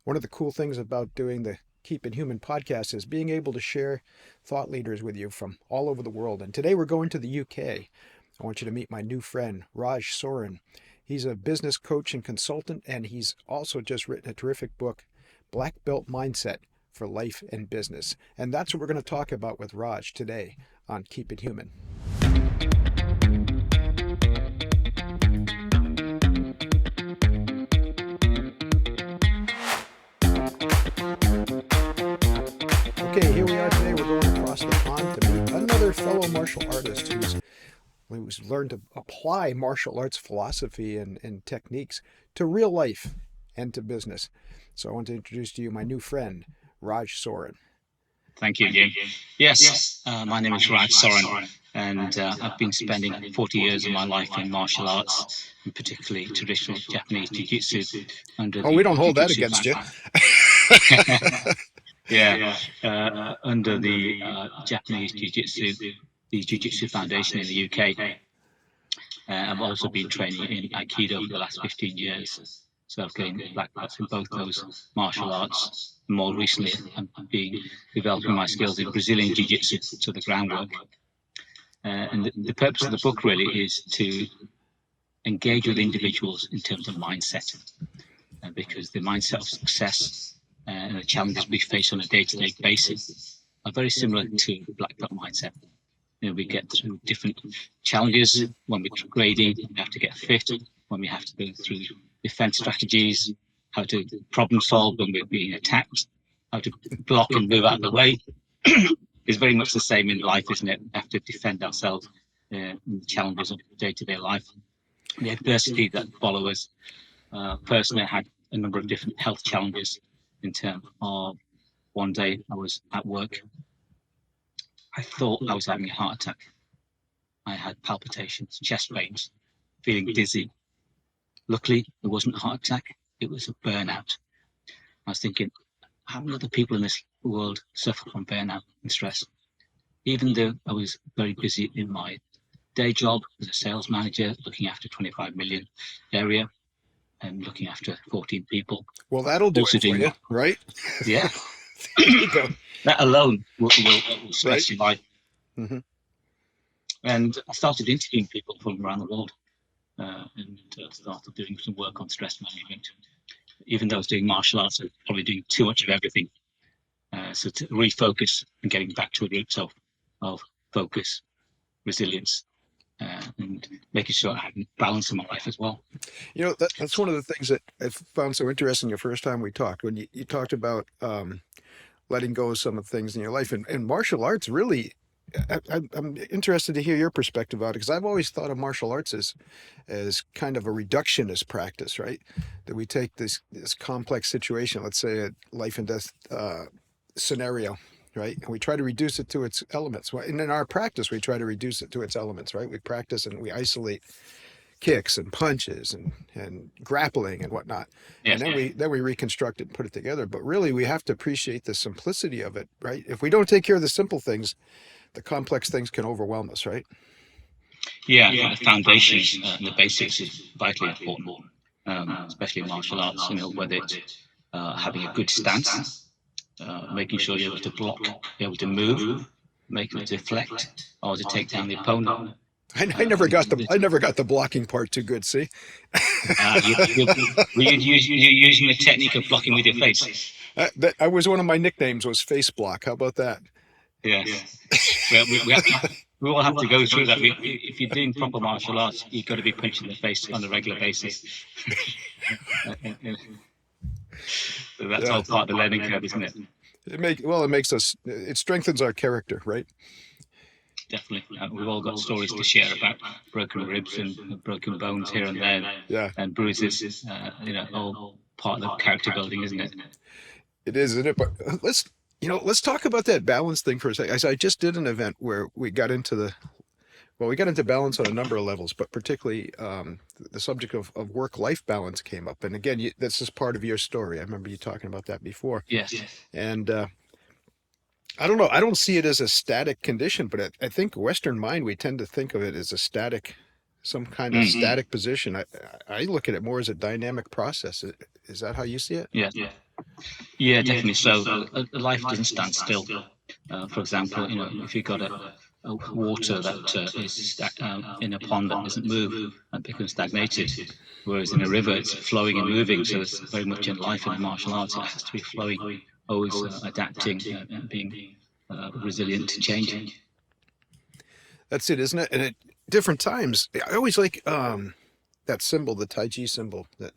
One of the cool things about doing the Keep It Human podcast is being able to share thought leaders with you from all over the world. And today we're going to the UK. I want you to meet my new friend, Raj Soren. He's a business coach and consultant, and he's also just written a terrific book, Black Belt Mindset for Life and Business. And that's what we're going to talk about with Raj today on Keep It Human. Okay, here we are today. We're going across the pond to meet another fellow martial artist who's learned to apply martial arts philosophy and techniques to real life and to business. So I want to introduce to you my new friend, Raj Soren. Thank you, Jim. Yes, my name is Raj Soren, and I've been spending 40 years of my life in martial arts, and particularly traditional Japanese jiu-jitsu under Oh, we the don't hold that jiu-jitsu against you. yeah, under the Japanese jiu-jitsu, the Jiu-Jitsu Foundation in the UK. I've also been training in Aikido for the last 15 years. So I've gained black belts in both those martial arts. More recently, I'm developing my skills in Brazilian Jiu-Jitsu, so the groundwork. And the purpose of the book really is to engage with individuals in terms of mindset, because the mindset of success and the challenges we face on a day-to-day basis are very similar to the black belt mindset. We get through different challenges when we're grading, we have to get fit, when we have to go through defense strategies, how to problem solve when we're being attacked, how to block and move out of the way. It's very much the same in life, isn't it? We have to defend ourselves in the challenges of day-to-day life, the adversity that follows. Personally, I had a number of different health challenges in terms of one day I was at work. I thought I was having a heart attack. I had palpitations, chest pains, feeling dizzy. Luckily, it wasn't a heart attack. It was a burnout. I was thinking, how many other people in this world suffer from burnout and stress? Even though I was very busy in my day job as a sales manager, looking after 25 million area and looking after 14 people. Well, that'll do Also it for doing, you, right? yeah, There you go. that alone will stress Right. your life. Mm-hmm. And I started interviewing people from around the world. And started doing some work on stress management. Even though I was doing martial arts, I was probably doing too much of everything. So to refocus and getting back to a roots of focus, resilience, and making sure I had balance in my life as well. You know, that's one of the things that I found so interesting the first time we talked, when you talked about letting go of some of the things in your life. And martial arts really, I'm interested to hear your perspective on it, because I've always thought of martial arts as kind of a reductionist practice, right? That we take this complex situation, let's say a life and death scenario, right? And we try to reduce it to its elements. And in our practice, we try to reduce it to its elements, right? We practice and we isolate kicks and punches and grappling and whatnot. Yes. And then we reconstruct it and put it together. But really, we have to appreciate the simplicity of it, right? If we don't take care of the simple things, the complex things can overwhelm us, right? Yeah, the foundations and the basics is vitally important, especially in martial arts. Whether it's having a good stance, making sure you're able to block, you're able to move, make it deflect, or to take down the opponent. I never got the blocking part too good. See, you're using the technique of blocking with your face. I was one of my nicknames was face block. How about that? Yes. Well, we all have to go through that. If you're doing proper martial arts, you've got to be punched in the face on a regular basis. So that's all part of the learning curve, isn't it? It strengthens our character, right? Definitely. We've all got stories to share about broken ribs and broken bones here and there, Yeah, and bruises. All part of the character building, isn't it? it is, isn't it? But let's talk about that balance thing for a second. I just did an event where we got into balance on a number of levels, but particularly the subject of work-life balance came up. And again, this is part of your story. I remember you talking about that before. Yes. And I don't know. I don't see it as a static condition, but I think Western mind, we tend to think of it as some kind of static position. I look at it more as a dynamic process. Is that how you see it? Yes. Yeah, definitely. So life doesn't stand still. For example, if you've got a water that is in a pond that doesn't move, that becomes stagnated. Whereas in a river, it's flowing and moving. So it's very much in life in the martial arts. It has to be flowing, always adapting and being resilient to change. That's it, isn't it? And at different times, I always like that symbol, the Tai Chi symbol that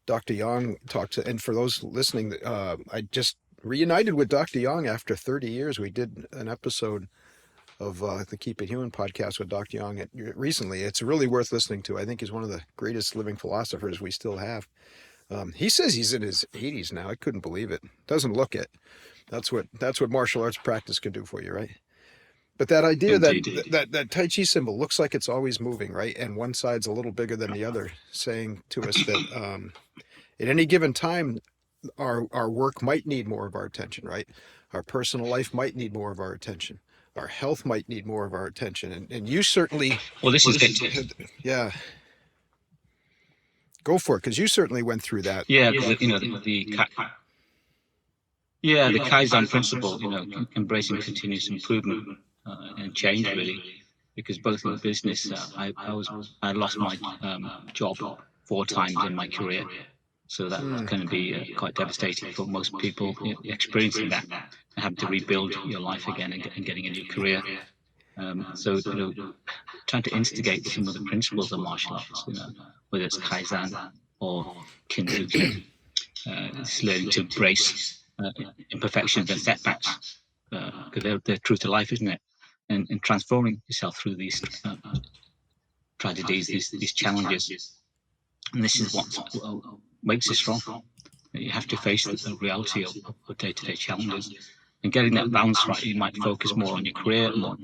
Dr. Yang talked to. And for those listening, I just reunited with Dr. Yang after 30 years. We did an episode of the Keep It Human podcast with Dr. Yang recently. It's really worth listening to. I think he's one of the greatest living philosophers we still have. He says he's in his 80s now. I couldn't believe it. Doesn't look it. That's what martial arts practice can do for you, right? But that idea that Tai Chi symbol looks like it's always moving, right? And one side's a little bigger than the other, saying to us that at any given time, our work might need more of our attention, right? Our personal life might need more of our attention. Our health might need more of our attention. And you certainly... Well, this is good. Yeah. Go for it, because you certainly went through that. Yeah, because, the Kaizen principle, embracing continuous improvement and change, really, because both in the business, I lost my job 4 times in my career, so that can be quite devastating for most people experiencing that, having to rebuild your life again and getting a new career. So trying to instigate some of the principles of martial arts, whether it's Kaizen or Kinzu, it's learning to embrace imperfections and setbacks, because they're true to life, isn't it? And transforming yourself through these tragedies, these challenges. And this is what makes us strong. You have to face the reality of day-to-day challenges. And getting that balance right, you might focus more on your career, more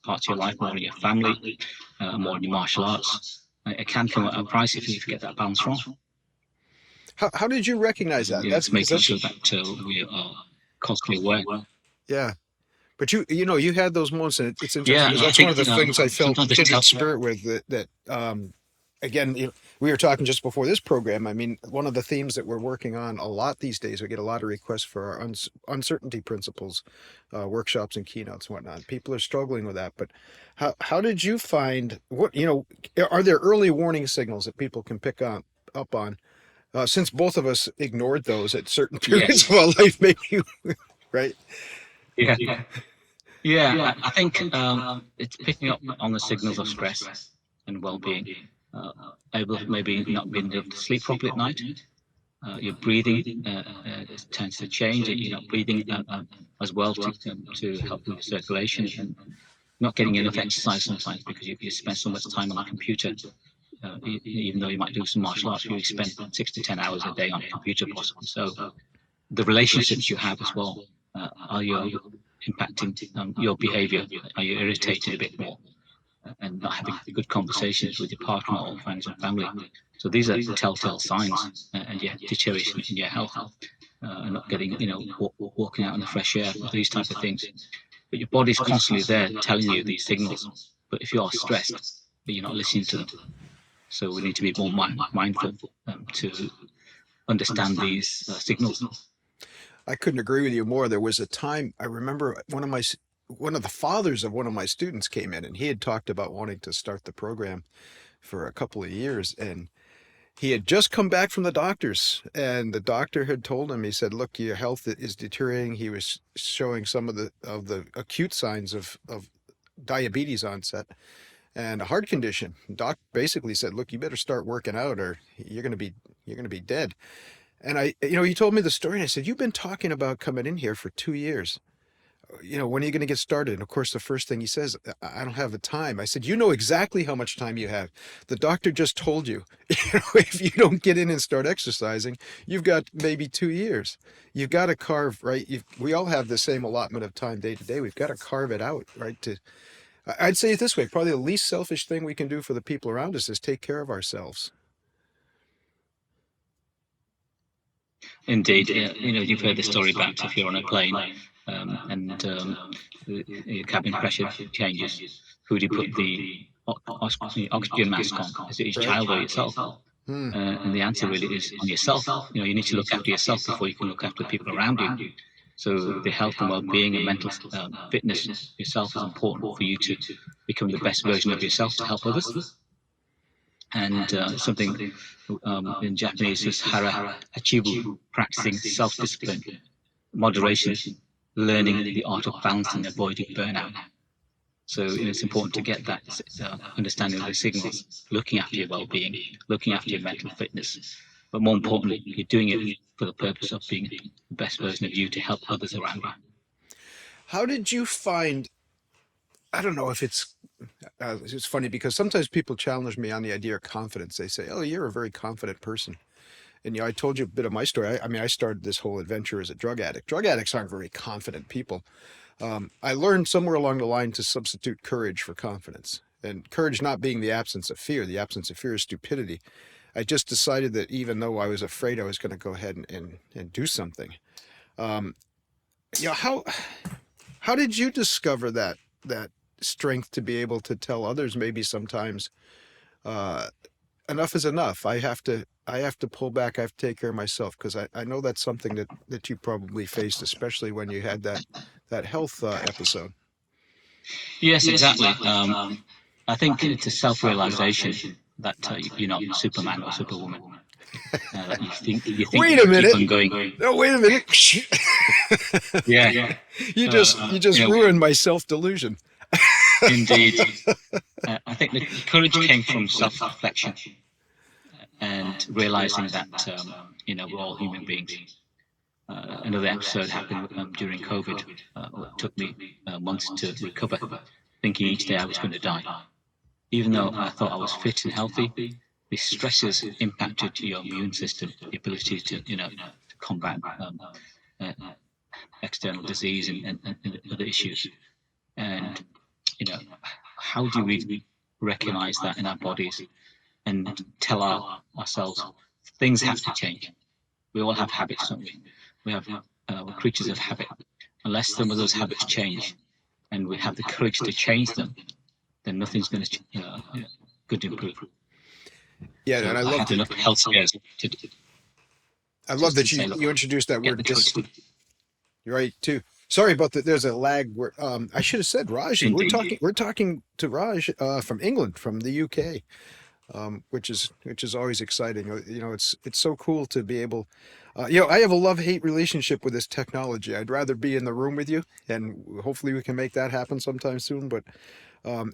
parts of your life, more on your family, more on your martial arts. It can come at a price if you get that balance wrong. How did you recognize that? That's making sure that we are constantly aware. Yeah. But you had those moments, and it's interesting because that's one of the things I felt kindred spirit with. That again, we were talking just before this program. I mean, one of the themes that we're working on a lot these days, we get a lot of requests for our uncertainty principles workshops and keynotes and whatnot. People are struggling with that. But how did you find are there early warning signals that people can pick up on? Since both of us ignored those at certain periods of our life, maybe, right? Yeah. I think it's picking up on the signals of stress and well-being. Maybe not being able to sleep properly at night. Your breathing tends to change. You're not breathing as well to help with circulation, and not getting enough exercise sometimes because you spend so much time on the computer. Even though you might do some martial arts, you spend 6 to 10 hours a day on a computer possibly. So the relationships you have as well, are you impacting your behavior? Are you irritated a bit more and not having good conversations with your partner or friends and family? So these are the telltale signs, and your deterioration in your health, and not getting, walking out in the fresh air, these type of things. But your body's constantly there telling you these signals. But if you are stressed, but you're not listening to them. So we need to be more mindful to understand these signals. I couldn't agree with you more. There was a time I remember one of the fathers of one of my students came in, and he had talked about wanting to start the program for a couple of years, and he had just come back from the doctors, and the doctor had told him, he said, "Look, your health is deteriorating." He was showing some of the acute signs of diabetes onset and a heart condition. Doc basically said, "Look, you better start working out, or you're going to be dead." And he told me the story, and I said, "You've been talking about coming in here for 2 years. When are you going to get started?" And of course, the first thing he says, "I don't have the time." I said, "You know exactly how much time you have. The doctor just told you, if you don't get in and start exercising, you've got maybe 2 years. You've got to carve, right? We all have the same allotment of time day to day. We've got to carve it out, right? I'd say it this way, probably the least selfish thing we can do for the people around us is take care of ourselves." Indeed. You've heard the story about if you're on a plane and your cabin pressure changes, who do you put the oxygen mask on? Is it your child or yourself? And the answer really is on yourself. You need to look after yourself before you can look after the people around you. So the health and well-being and mental fitness yourself is important for you to become the best version of yourself to help others. And something in Japanese is hara achibu, practicing self-discipline, moderation, learning the art of balancing, avoiding burnout. So it's important to get that understanding of the signals, looking after your well-being, looking after your mental fitness, but more importantly, you're doing it for the purpose of being the best version of you to help others around you. How did you find? I don't know if it's funny because sometimes people challenge me on the idea of confidence. They say, "Oh, you're a very confident person." And I told you a bit of my story. I mean, I started this whole adventure as a drug addict. Drug addicts aren't very confident people. I learned somewhere along the line to substitute courage for confidence, and courage not being the absence of fear. The absence of fear is stupidity. I just decided that even though I was afraid, I was going to go ahead and do something. Um, how did you discover that strength to be able to tell others maybe sometimes uh, enough is enough. I have to pull back. I have to take care of myself because I know that's something that you probably faced, especially when you had that health episode. Yes, exactly. I think it's a self-realization that you're not Superman or Superwoman. That you think you Wait a can keep minute. on going. No, wait a minute. Yeah, You just ruined my self delusion. indeed. I think the courage came from self-reflection and realizing that we're all human beings. Another episode happened during COVID. It took me months to recover, thinking each day I was going to die. Even though I thought I was fit and healthy, the stresses impacted your immune system, the ability to combat uh, external disease and other issues. And how do we recognize that in our bodies and tell ourselves things have to change? We all have habits, don't we? We're creatures of habit. Unless some of those habits change, and we have the courage to change them, then nothing's going to improve. Yeah, So and I I love had enough health scares to just to that say, you look, introduced that get the word courage. You're right too. Sorry about that. There's a lag. Where I should have said Raj. We're Indeed. talking. We're talking to Raj from England, from the UK, which is always exciting. It's so cool to be able. I have a love-hate relationship with this technology. I'd rather be in the room with you, and hopefully we can make that happen sometime soon. But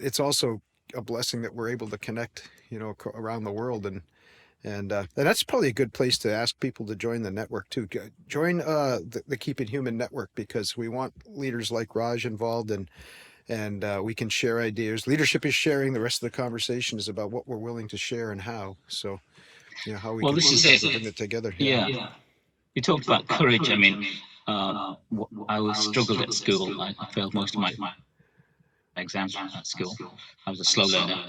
it's also a blessing that we're able to connect, around the world, and that's probably a good place to ask people to join the network too. Join the Keep It Human network because we want leaders like Raj involved, and we can share ideas. Leadership is sharing. The rest of the conversation is about what we're willing to share and how. So, how we Well, can this is it. bring it together. Yeah. You talked about courage. I mean, I always struggled at school. I failed most of my exams at school. I was a slow learner.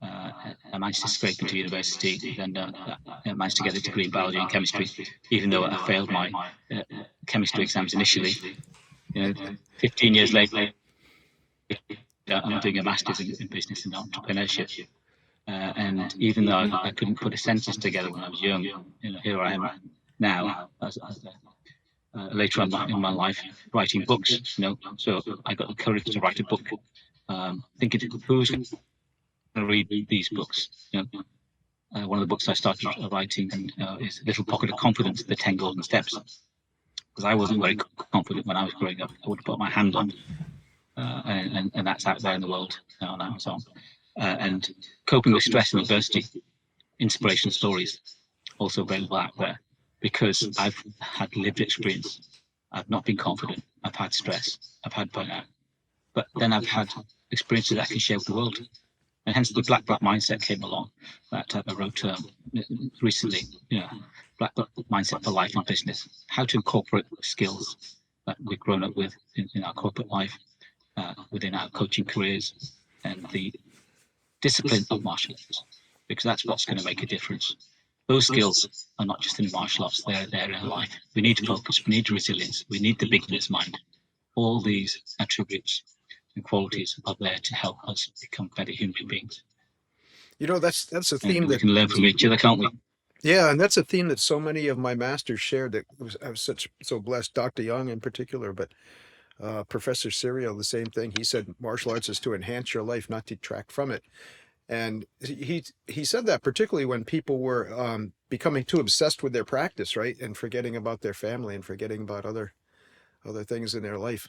I managed to scrape into university, then I managed to get a degree in biology and chemistry, even though I failed my chemistry exams initially. 15 years later, I'm doing a master's in business and entrepreneurship. And even though I couldn't put a sentence together when I was young, here I am now, later on in my life, writing books. So I got the courage to write a book, thinking who's going to read these books. One of the books I started writing is Little Pocket of Confidence: The 10 Golden Steps, because I wasn't very confident when I was growing up. I would put my hand on, and that's out there in the world now on Amazon. And coping with stress and adversity, inspirational stories, also available out there, because I've had lived experience. I've not been confident. I've had stress. I've had burnout. But then I've had experiences that I can share with the world. And hence the black mindset came along that I wrote recently. Black mindset for life and business. How to incorporate skills that we've grown up with in our corporate life, within our coaching careers, and the discipline of martial arts, because that's what's going to make a difference. Those skills are not just in martial arts; they're there in life. We need focus. We need resilience. We need the beginner's mind. All these attributes and qualities are there to help us become better human beings. That's a And theme we that can learn from each other, can't we? Yeah, and that's a theme that so many of my masters shared. I was so blessed. Dr. Young in particular, but Professor Serial, the same thing. He said martial arts is to enhance your life, not detract from it. And he said that particularly when people were becoming too obsessed with their practice, right, and forgetting about their family and forgetting about other things in their life.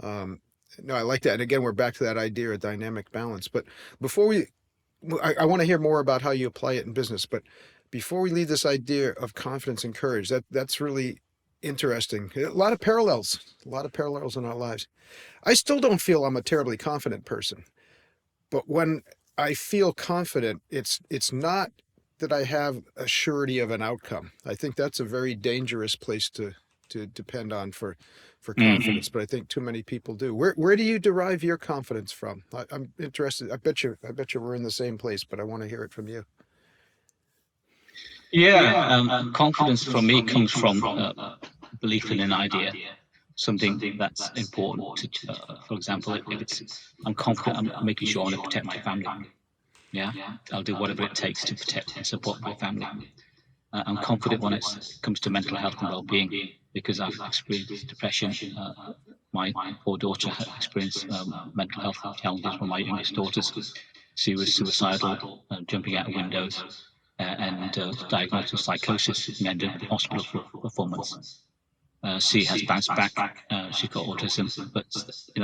Um, no, I like that. And again, we're back to that idea of dynamic balance. But before I want to hear more about how you apply it in business. But before we leave this idea of confidence and courage, that's really interesting. A lot of parallels in our lives. I still don't feel I'm a terribly confident person, but when I feel confident, it's not that I have a surety of an outcome. I think that's a very dangerous place to depend on for Mm. confidence, but I think too many people do. Where do you derive your confidence from? I'm interested. I bet you we're in the same place, but I want to hear it from you. Yeah, confidence for me comes from belief in an idea, something that's important. For example, if it's, I'm confident, I'm making sure I'm going to protect my family. Yeah, I'll do whatever it takes to protect and support my family. I'm confident when it comes to mental health and well-being because I've experienced depression. My poor daughter had experienced mental health challenges. One of my youngest daughters, she was suicidal, jumping out of windows, and diagnosed with psychosis and ended up in hospital for 4 months. She has bounced back. She's got autism, but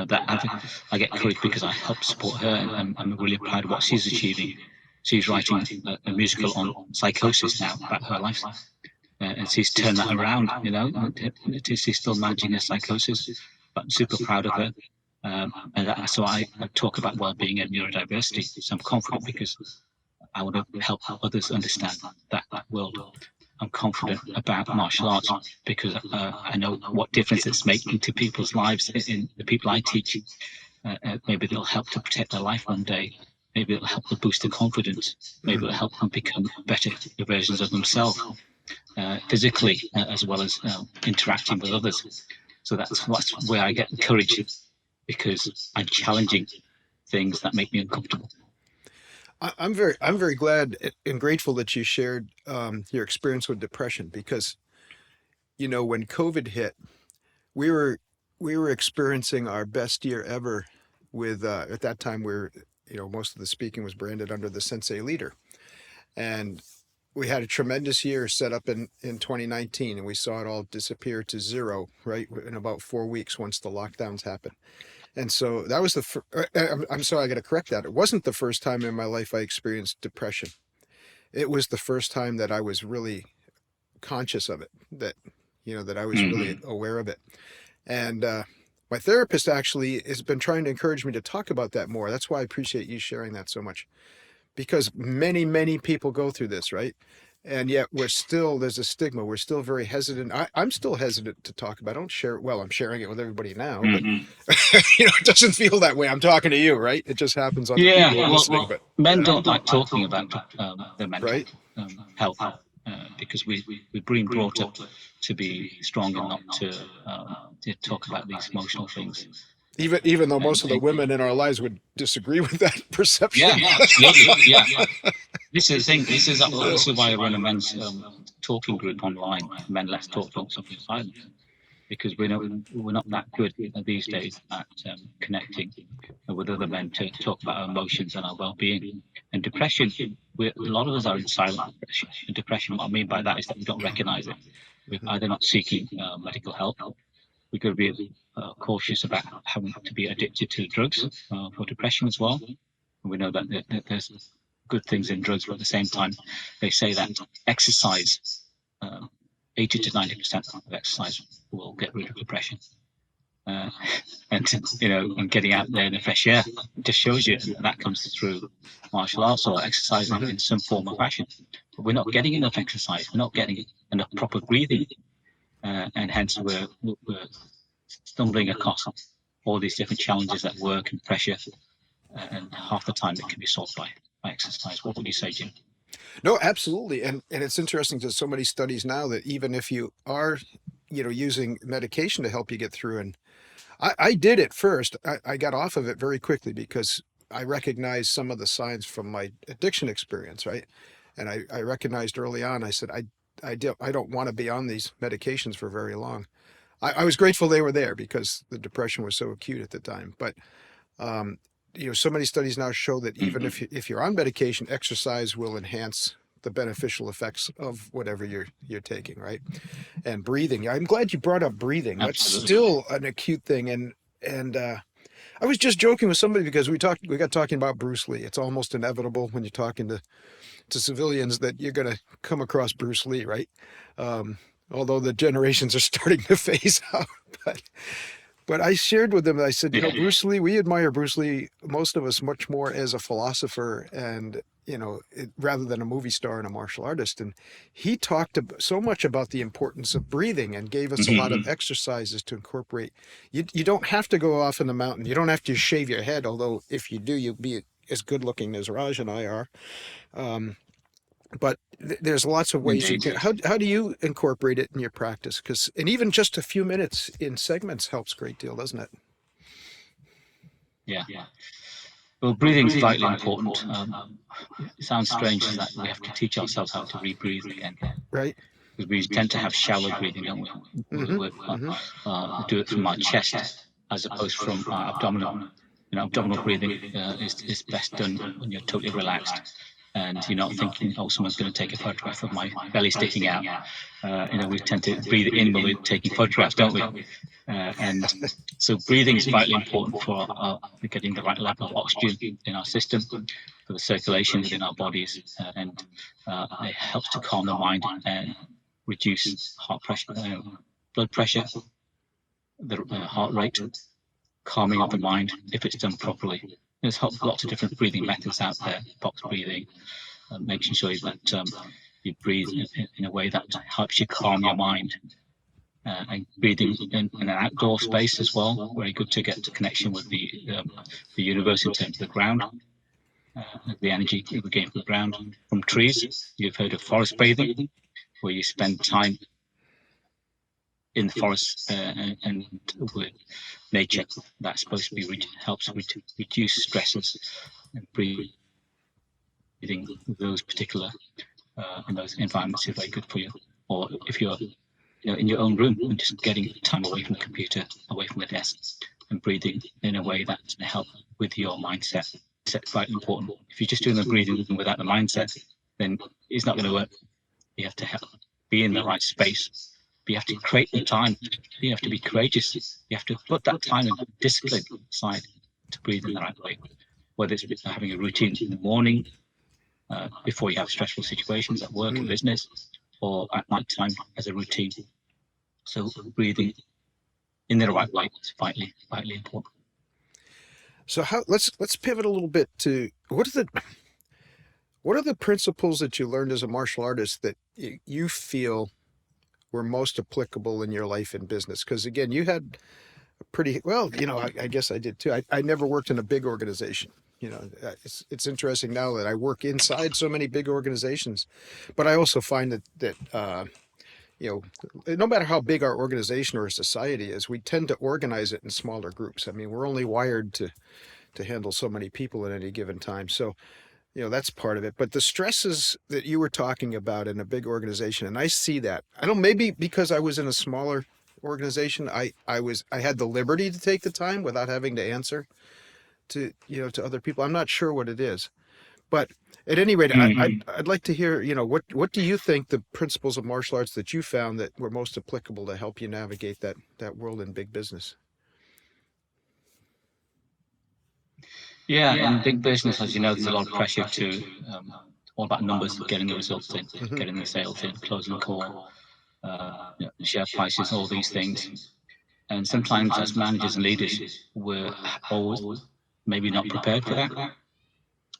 that I get courage because I help support her, and I'm really proud of what she's achieving. She's writing a musical on psychosis now about her life, and she's turned that around. She's still managing her psychosis, but I'm super proud of her. So I talk about well-being and neurodiversity. So I'm confident because I want to help others understand that world. I'm confident about martial arts because I know what difference it's making to people's lives in the people I teach. Maybe it'll help to protect their life one day. Maybe it'll help to boost their confidence. Maybe it'll help them become better versions of themselves, physically as well as interacting with others. So that's where I get the courage because I'm challenging things that make me uncomfortable. I'm very glad and grateful that you shared your experience with depression because when COVID hit, we were we were experiencing our best year ever with at that time most of the speaking was branded under the Sensei leader, and we had a tremendous year set up in 2019, and we saw it all disappear to zero right in about 4 weeks once the lockdowns happened. And so that was I'm sorry, I got to correct that. It wasn't the first time in my life I experienced depression. It was the first time that I was really conscious of it, that I was really Mm-hmm. aware of it. And my therapist actually has been trying to encourage me to talk about that more. That's why I appreciate you sharing that so much, because many, many people go through this, right? And yet there's a stigma. We're still very hesitant. I'm still hesitant to talk about. I don't share it. Well, I'm sharing it with everybody now, but Mm-hmm. it doesn't feel that way. I'm talking to you, right? It just happens on the Yeah, people who are listening, but men don't like talking about their mental right. health because we've been brought up to be strong and not to talk about these emotional things. Even though most of the And women in our lives would disagree with that perception. yeah, absolutely. Yeah, this is the thing. Yeah. This is why I run a men's talking group online. Men Let's Talk, Don't Suffer in Silence, because we're not that good these days at connecting with other men to talk about our emotions and our well-being. And depression, a lot of us are in silent depression. And depression, what I mean by that is that we don't recognize it. We're either not seeking medical help. We've got to be cautious about having to be addicted to drugs for depression as well. And we know that there's good things in drugs, but at the same time, they say that exercise, um, 80 to 90% of exercise will get rid of depression. Uh, and and getting out there in the fresh air just shows you that comes through martial arts or exercising in some form or fashion. But we're not getting enough exercise. We're not getting enough proper breathing, and hence we're stumbling across all these different challenges at work and pressure. And half the time it can be solved by exercise. What would you say, Jim? No, absolutely. And it's interesting. There's so many studies now that even if you are, using medication to help you get through, and I did it first. I got off of it very quickly because I recognized some of the signs from my addiction experience, right? And I recognized early on, I said, I don't want to be on these medications for very long. I was grateful they were there because the depression was so acute at the time. But um, so many studies now show that even if you're on medication, exercise will enhance the beneficial effects of whatever you're taking, right? And breathing. I'm glad you brought up breathing. That's Absolutely. still an acute thing. And I was just joking with somebody because we got talking about Bruce Lee. It's almost inevitable when you're talking to civilians that you're going to come across Bruce Lee, right? Although the generations are starting to phase out, but I shared with them, I said, Bruce Lee, we admire Bruce Lee, most of us, much more as a philosopher and, rather than a movie star and a martial artist. And he talked so much about the importance of breathing and gave us a lot of exercises to incorporate. You don't have to go off in the mountain. You don't have to shave your head, although if you do, you'll be as good looking as Raj and I are. But there's lots of ways you can. How do you incorporate it in your practice? And even just a few minutes in segments helps a great deal, doesn't it? Yeah. Well, breathing is vitally important. It sounds strange that we have to teach ourselves how to rebreathe again, right? Because we tend to have shallow breathing, don't we? We do it from our chest as opposed from our abdominal. Abdominal breathing is best done when you're totally relaxed and you're not thinking, oh, someone's going to take a photograph of my belly sticking out. We tend to breathe in when we're taking photographs, don't we? And so breathing is vitally important for getting the right level of oxygen in our system, for the circulation within our bodies, and it helps to calm the mind and reduce heart pressure, blood pressure, the heart rate, calming of the mind if it's done properly. There's lots of different breathing methods out there, box breathing, making sure that you breathe in a way that helps you calm your mind. And breathing in an outdoor space as well, very good to get to connection with the universe in terms of the ground, the energy we gain from the ground, from trees. You've heard of forest bathing, where you spend time in the forest and with nature. That's supposed to be helps reduce stresses and breathing those particular in those environments is very good for you. Or if you're in your own room and just getting time away from the computer, away from the desk, and breathing in a way that helps with your mindset. It's quite important. If you're just doing the breathing without the mindset, then it's not going to work. You have to be in the right space. But you have to create the time. You have to be courageous. You have to put that time and discipline aside to breathe in the right way. Whether it's having a routine in the morning, before you have stressful situations at work and business, or at night time as a routine. So breathing in the right way is vitally important. So let's pivot a little bit to what are the principles that you learned as a martial artist that you feel were most applicable in your life and business? Because again, you had a pretty I guess I did too. I never worked in a big organization. It's interesting now that I work inside so many big organizations, but I also find that no matter how big our organization or society is, we tend to organize it in smaller groups. I mean, we're only wired to handle so many people at any given time. So, that's part of it. But the stresses that you were talking about in a big organization, and I see that. I don't, maybe because I was in a smaller organization, I had the liberty to take the time without having to answer to other people. I'm not sure what it is, but at any rate, I'd like to hear, what do you think the principles of martial arts that you found that were most applicable to help you navigate that world in big business? Yeah, in big business, as you know, there's a lot of pressure to all about numbers, getting the results in, getting the sales in, closing the call, share prices, all these things. And sometimes as managers and leaders, we're always maybe not prepared for that,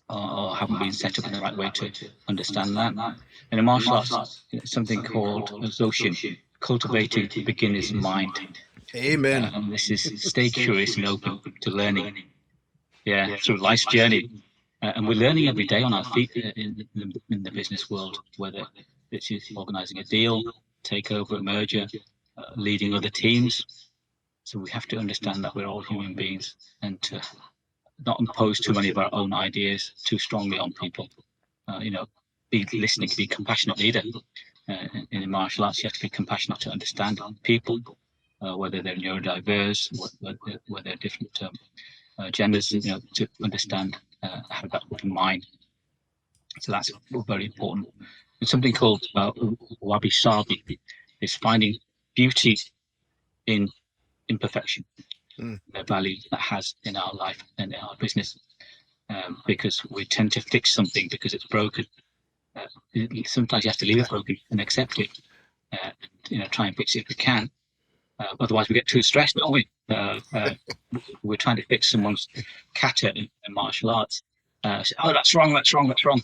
or haven't been set up in the right way to understand that. And in martial arts, something called Zoshin, cultivating the beginner's mind. Amen. And this is stay curious and open to learning. Yeah, through life's journey. And we're learning every day on our feet in the business world, whether it's organizing a deal, takeover, a merger, leading other teams. So we have to understand that we're all human beings and to not impose too many of our own ideas too strongly on people. be listening, be a compassionate leader. In martial arts, you have to be compassionate to understand people, whether they're neurodiverse, whether they're different genders, to understand, have that open mind. So that's very important. And something called wabi sabi is finding beauty in imperfection, the value that has in our life and in our business. Because we tend to fix something because it's broken. Sometimes you have to leave it broken and accept it. Try and fix it if we can. Otherwise, we get too stressed, don't we? We're trying to fix someone's kata in martial arts. Say, oh, that's wrong, that's wrong, that's wrong.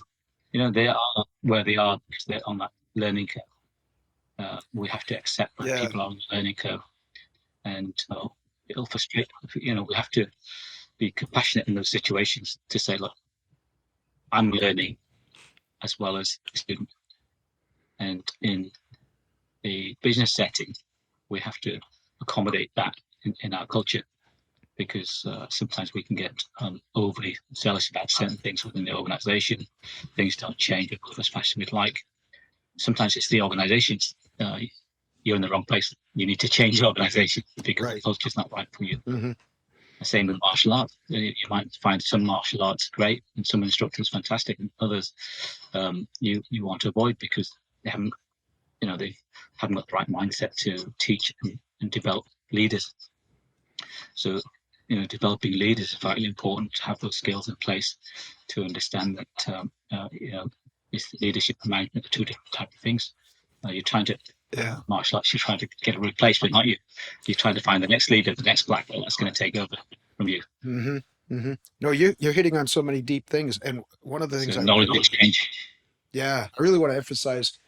They are where they are because they're on that learning curve. We have to accept that people are on the learning curve, and it'll frustrate. We have to be compassionate in those situations to say, look, I'm learning as well as the student. And in a business setting, we have to accommodate that in our culture, because sometimes we can get overly zealous about certain things within the organization. Things don't change as fast as we'd like. Sometimes it's the organizations. You're in the wrong place. You need to change the organization because the culture's not right for you. Mm-hmm. The same with martial arts. You might find some martial arts great and some instructors fantastic, and others you want to avoid because they haven't got the right mindset to teach and develop leaders. So developing leaders is vitally important to have those skills in place to understand that it's leadership and management are two different types of things. You're trying to martial arts, you're trying to get a replacement, aren't you? You're trying to find the next leader, the next black belt that's going to take over from you. Mm-hmm. Mm-hmm. No, you're hitting on so many deep things, and one of the things knowledge exchange. Yeah, I really want to emphasize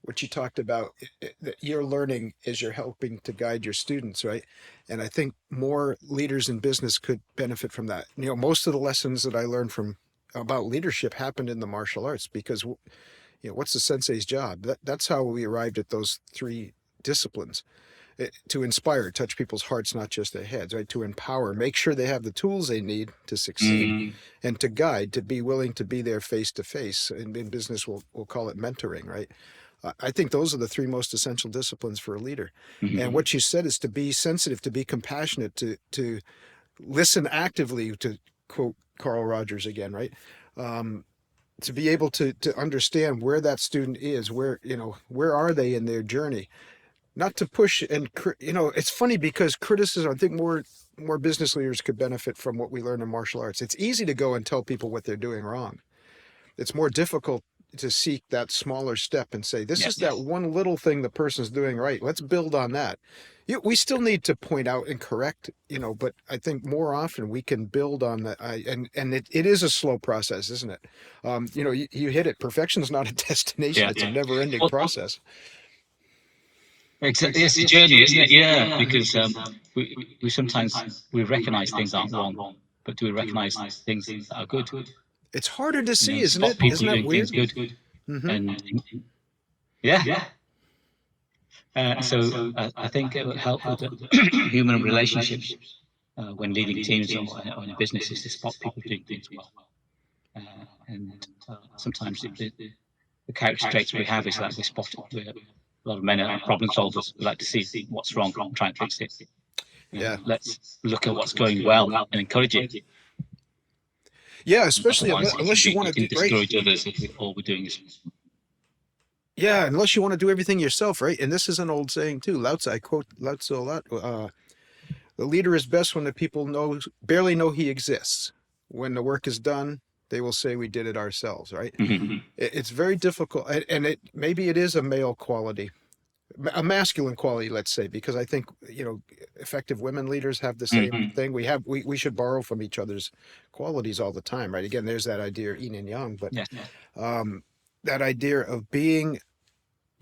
what you talked about, that your learning is you're helping to guide your students, right? And I think more leaders in business could benefit from that. Most of the lessons that I learned about leadership happened in the martial arts, because what's the sensei's job? That's how we arrived at those three disciplines. To inspire, touch people's hearts, not just their heads, right? To empower, make sure they have the tools they need to succeed, and to guide, to be willing to be there face to face. In business, we'll call it mentoring, right? I think those are the three most essential disciplines for a leader. Mm-hmm. And what you said is to be sensitive, to be compassionate, to listen actively, to quote Carl Rogers again, right? To be able to understand where that student is, where are they in their journey. Not to push and it's funny because criticism, I think more business leaders could benefit from what we learn in martial arts. It's easy to go and tell people what they're doing wrong. It's more difficult to seek that smaller step and say, this is that one little thing the person's doing right. Let's build on that. We still need to point out and correct, but I think more often we can build on that. And it is a slow process, isn't it? You hit it. Perfection is not a destination. It's a never-ending process. Exactly, it's a journey, isn't it? Yeah, because we sometimes recognize things aren't wrong, but do we recognize things that are good? It's harder to see, isn't it? People isn't that doing weird? Things good, mm-hmm. And so I think it would help with the human relationships when leading teams or in a business, is to spot people doing things well. And sometimes the character traits we have is that we spot it. A lot of men are problem solvers. We like to see what's wrong, try and fix it. Let's look at what's going well and encourage it. Yeah, especially unless you want to discourage others if all we're doing is. Yeah, unless you want to do everything yourself, right? And this is an old saying too. Lao Tzu, I quote Lao Tzu a lot. The leader is best when the people barely know he exists. When the work is done, they will say we did it ourselves, right? Mm-hmm. It's very difficult, and maybe it is a male quality, a masculine quality, let's say, because I think effective women leaders have the same thing. We should borrow from each other's qualities all the time, right? Again, there's that idea of yin and yang, but that idea of being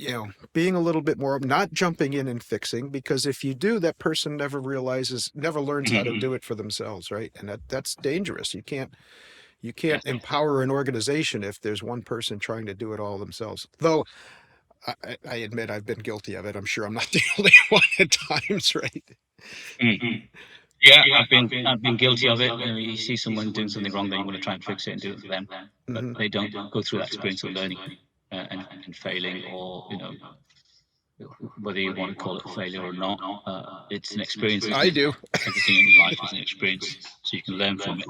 a little bit more, not jumping in and fixing, because if you do, that person never learns how to do it for themselves, right? And that's dangerous. You can't empower an organization if there's one person trying to do it all themselves. Though I admit I've been guilty of it. I'm sure I'm not the only one at times, right? Yeah, I've been guilty of it. You see someone doing something wrong, then you want to try and fix it and do it for them, but Hmm. they don't go through that experience of learning and failing, or whether you want to call it failure or not. It's an experience, isn't I it? do. Everything in life is an experience, so you can learn from it.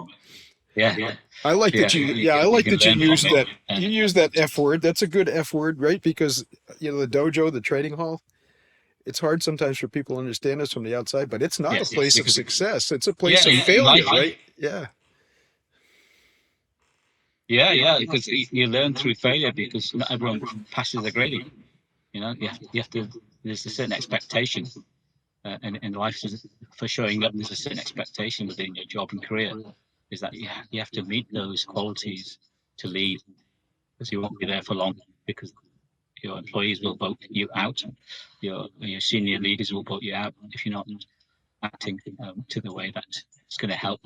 Yeah, I like yeah, that I you like can that you learn from use it. that. You use that F word. That's a good F word, right? Because the dojo, the training hall, it's hard sometimes for people to understand us from the outside, but it's not a Yes, place of because success. It's a yeah, place of in life, failure, right? Yeah. yeah, because you learn through failure, because not everyone passes the grading. You have to. There's a certain expectation, and in life for showing up. There's a certain expectation within your job and career. Is that you have to meet those qualities to lead, because you won't be there for long, because your employees will vote you out. Your senior leaders will vote you out if you're not acting to the way that it's going to help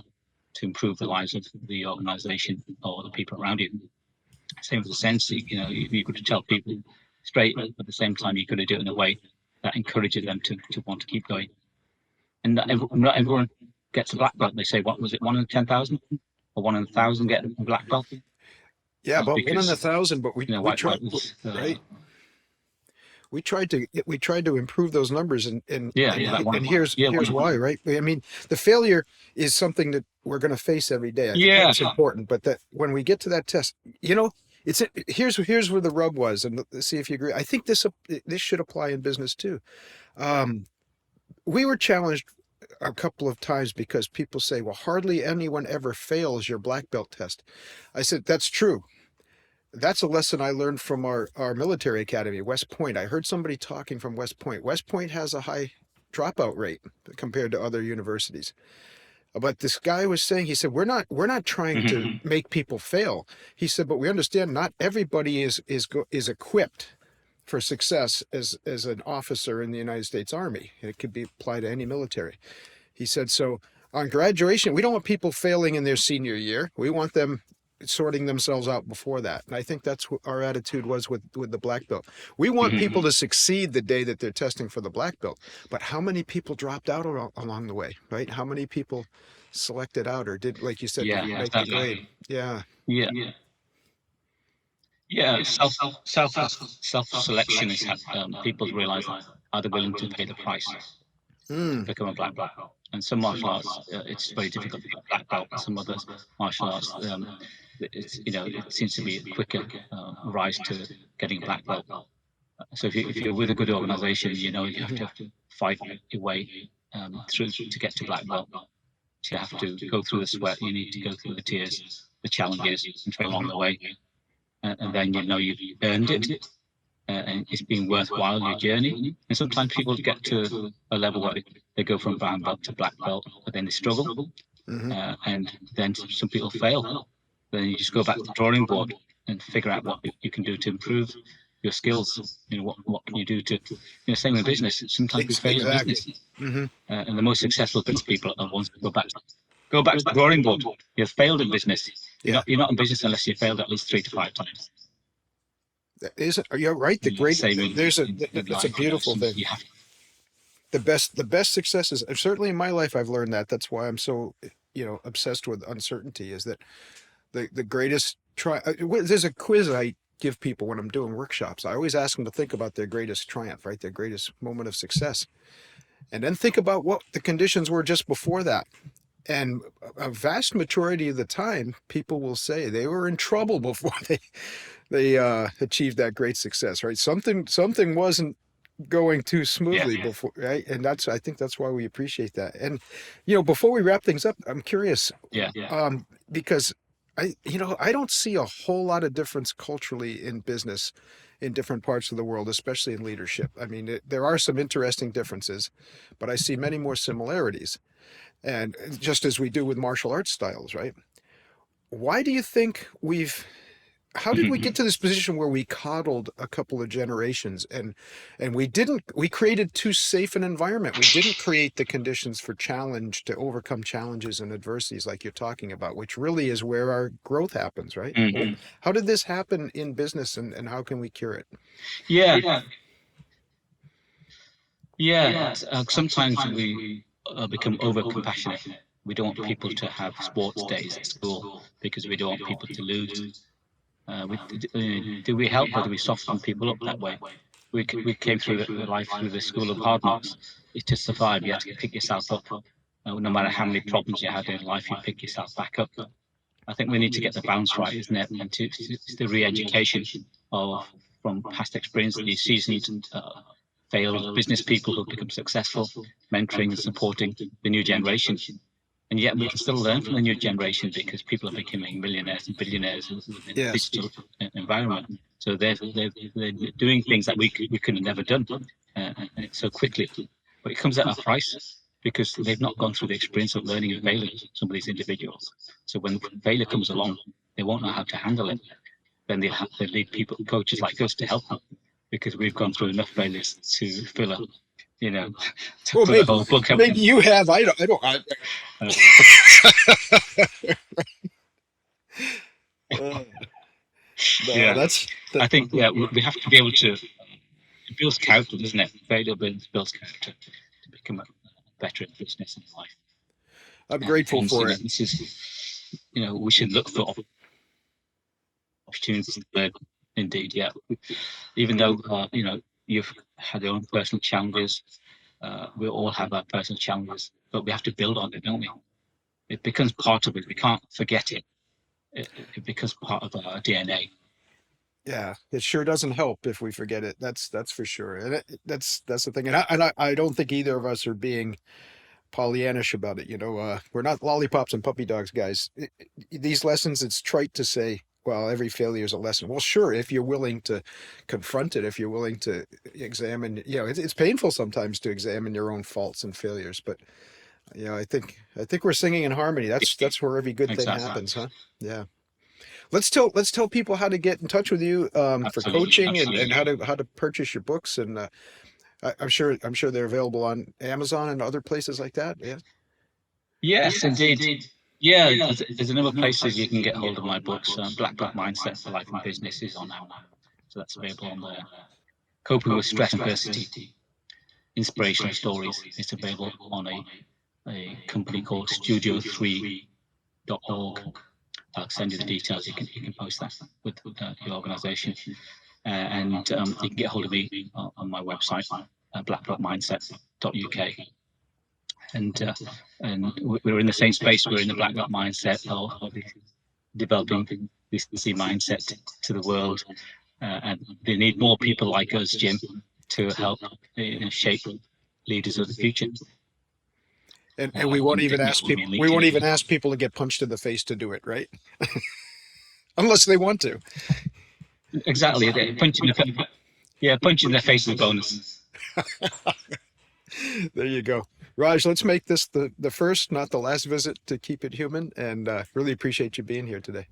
to improve the lives of the organisation or the people around you. Same with the sense, you could tell people straight, but at the same time, you could do it in a way that encourages them to want to keep going. And not everyone gets a black belt. They say, what was it, 1 in 10,000 or 1 in 1,000 get a black belt? Yeah, about one in a Because thousand, but we white tried, belt was, right? We tried to improve those numbers, and yeah, and that one. and here's Yeah, here's why, right? I mean, the failure is something that we're going to face every day. I think yeah, that's important, but that when we get to that test, it's here's where the rub was, and let's see if you agree. I think this should apply in business too. Um, we were challenged a couple of times because people say, well, hardly anyone ever fails your black belt test. I said, that's true. That's a lesson I learned from our military academy, West Point. I heard somebody talking from West Point. West Point has a high dropout rate compared to other universities. But this guy was saying, he said, we're not trying to make people fail. He said, but we understand not everybody is equipped for success as an officer in the United States Army. It could be applied to any military. He said, so on graduation, we don't want people failing in their senior year. We want them sorting themselves out before that. And I think that's what our attitude was with the black belt. We want people to succeed the day that they're testing for the black belt. But how many people dropped out along the way, right? How many people selected out or did, like you said, yeah, didn't make the exactly. grade? Yeah. Yeah, yeah. Self selection is people realize, are they willing to pay the price to Mm. become a black belt? And some martial arts, it's very difficult to get a black belt. Some other martial arts, it seems to be a quicker rise to getting a black belt. So if you're with a good organisation, you have to fight your way through to get to black belt. You have to go through the sweat. You need to go through the tears, the challenges, and train along the way, and then you've earned it, and it's been worthwhile your journey. And sometimes people get to a level where they go from brown belt to black belt, but then they struggle, Mm-hmm. and then some people fail. Then you just go back to the drawing board and figure out what you can do to improve your skills. What can you do to, same in business. Sometimes we fail in Exactly. business, Mm-hmm. and the most successful business people are ones that go back to the drawing board. You've failed in business. Yeah. You're not in business unless you failed at least 3 to 5 times. You're right. Same in That's a life. beautiful thing. You have The best successes, certainly in my life, I've learned that. That's why I'm so, obsessed with uncertainty, is that the greatest there's a quiz I give people when I'm doing workshops. I always ask them to think about their greatest triumph, right? Their greatest moment of success. And then think about what the conditions were just before that. And a vast majority of the time, people will say they were in trouble before they achieved that great success, right? Something wasn't going too smoothly before, right? And I think that's why we appreciate that. And before we wrap things up, I'm curious, because I don't see a whole lot of difference culturally in business in different parts of the world, especially in leadership. I mean, there are some interesting differences, but I see many more similarities. And just as we do with martial arts styles, right? Why do you think how did we get to this position where we coddled a couple of generations and we created too safe an environment? We didn't create the conditions for challenge, to overcome challenges and adversities like you're talking about, which really is where our growth happens, right? How did this happen in business, and how can we cure it? Yeah. Sometimes become over compassionate. We don't want people to have sports days at school because we don't want people to lose. Do we help or do we soften people up that way? We came through life through the school of hard knocks. It's to survive. You have to pick yourself up. No matter how many problems you had in life, you pick yourself back up. I think we need to get the balance right, isn't it? And it's the re-education of from past experience, these seasoned failed business people who become successful, mentoring and supporting the new generation. And yet we can still learn from the new generation because people are becoming millionaires and billionaires within a Yes. digital environment. So they're doing things that we could have never done so quickly. But it comes at a price because they've not gone through the experience of learning and failing, some of these individuals. So when failure comes along, they won't know how to handle it. Then they need people, coaches like us to help them because we've gone through enough failures to fill a, to Well, put a whole book out. maybe you have. I don't. No, Yeah, that's I think we have to be able to. It builds character, doesn't it? Failure builds character to become a better in business and life. I'm grateful And for it. this is, we should look for opportunities to learn. Indeed, yeah. Even though you've had your own personal challenges, we all have our personal challenges, but we have to build on it, don't we? It becomes part of it. We can't forget it. It becomes part of our DNA. Yeah, it sure doesn't help if we forget it. That's for sure. And that's the thing. And I don't think either of us are being Pollyannish about it. We're not lollipops and puppy dogs, guys. These lessons, it's trite to say, well, every failure is a lesson. Well, sure, if you're willing to confront it, if you're willing to examine, it's painful sometimes to examine your own faults and failures. But I think we're singing in harmony. That's where every good thing Exactly. happens, huh? Yeah. Let's tell people how to get in touch with you for Absolutely. coaching and Absolutely. how to purchase your books. And I'm sure they're available on Amazon and other places like that. Yeah. Yes, indeed. Yeah, there's a number of places you can get hold of my books. Black Belt Mindset for Life and Business is on now. So that's available on there. Coping with Stress and Adversity, Inspirational Stories. It's available on a company called Studio3.org. I'll send you the details. You can post that with the organisation. And you can get hold of me on my website, blackbeltmindset.uk. And we're in the same space. We're in the black belt mindset of developing this mindset to the world, and they need more people like us, Jim, to help shape leaders of the future. And we won't even ask people. We won't even ask people to get punched in the face to do it, right? Unless they want to. Exactly. Punching their face is a bonus. There you go. Raj, let's make this the first, not the last visit to Keep It Human. And really appreciate you being here today.